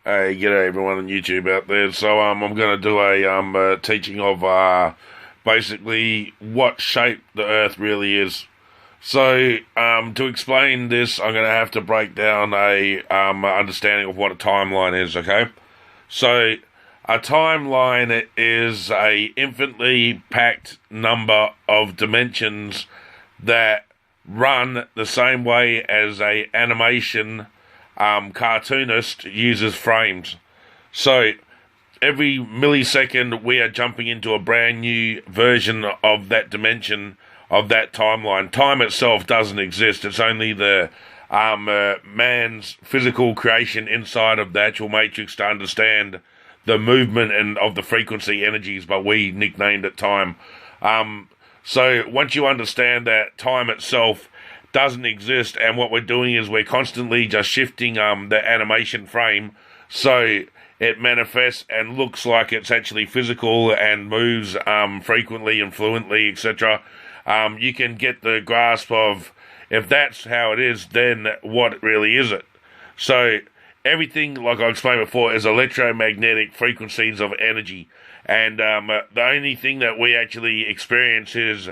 Hey, g'day everyone on YouTube out there. So I'm going to do a teaching of basically what shape the Earth really is. So to explain this, I'm going to have to break down a understanding of what a timeline is. Okay, so a timeline is a infinitely packed number of dimensions that run the same way as a animation cartoonist uses frames. So every millisecond we are jumping into a brand new version of that dimension of that timeline. Time itself doesn't exist. It's only the man's physical creation inside of the actual matrix to understand the movement and of the frequency energies, but we nicknamed it time. So once you understand that time itself doesn't exist, and what we're doing is we're constantly just shifting the animation frame so it manifests and looks like it's actually physical and moves frequently and fluently, etc. You can get the grasp of, if that's how it is, then what really is it? So everything, like I explained before, is electromagnetic frequencies of energy, and the only thing that we actually experience is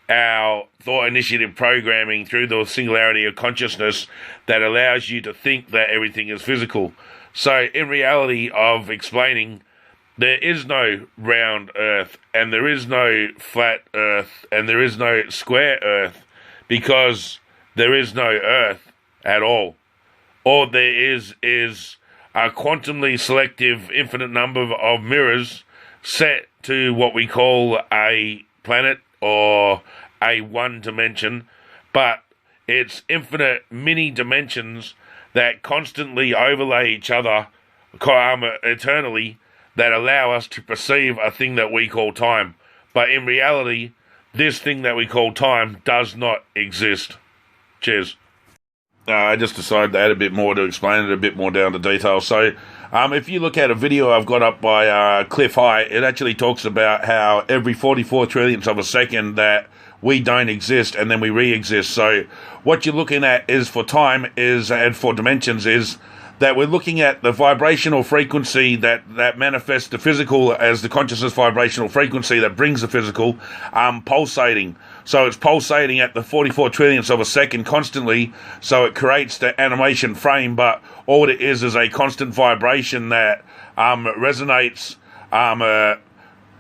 our thought initiative programming through the singularity of consciousness that allows you to think that everything is physical. So in reality of explaining, there is no round Earth, and there is no flat Earth, and there is no square Earth, because there is no Earth at all. All there is a quantumly selective infinite number of mirrors set to what we call a planet or a one dimension, but it's infinite mini dimensions that constantly overlay each other eternally, that allow us to perceive a thing that we call time. But in reality, this thing that we call time does not exist. Cheers. I just decided to add a bit more to explain it a bit more down to detail. So if you look at a video I've got up by Cliff High, it actually talks about how every 44 trillionths of a second that we don't exist and then we re-exist. So what you're looking at is for time is, and for dimensions, is that we're looking at the vibrational frequency that manifests the physical as the consciousness vibrational frequency that brings the physical pulsating. So it's pulsating at the 44 trillionths of a second constantly, so it creates the animation frame, but all it is a constant vibration that resonates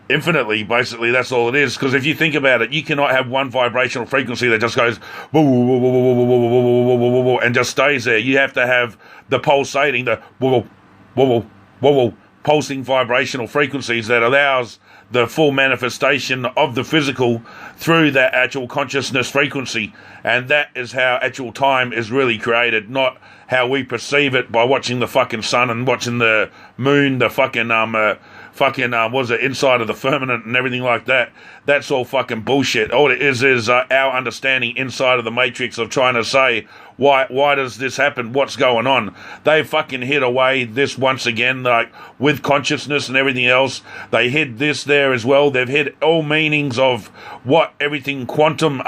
infinitely. Basically, that's all it is. Because if you think about it, you cannot have one vibrational frequency that just goes woo, woo, woo, woo, woo, woo, woo, woo, woo, woo, and just stays there. You have to have the pulsating, the woo, woo, woo, woo, woo, pulsing vibrational frequencies that allows the full manifestation of the physical through that actual consciousness frequency. And that is how actual time is really created, not how we perceive it by watching the fucking sun and watching the moon, the fucking was it inside of the firmament and everything like that. That's all fucking bullshit. All it is our understanding inside of the matrix of trying to say, why does this happen? What's going on? They fucking hid away this once again, like with consciousness and everything else. They hid this there as well. They've hid all meanings of what everything quantum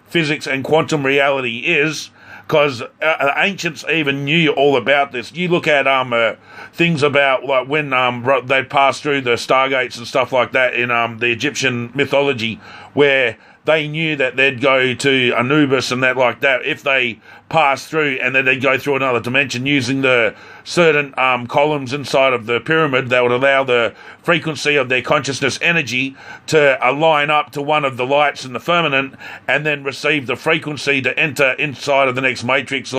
physics and quantum reality is, because the ancients even knew all about this. You look at things about like when they passed through the stargates and stuff like that in the Egyptian mythology, where they knew that they'd go to Anubis and that like that if they passed through, and then they'd go through another dimension using the certain columns inside of the pyramid that would allow the frequency of their consciousness energy to align up to one of the lights in the firmament, and then receive the frequency to enter inside of the next matrix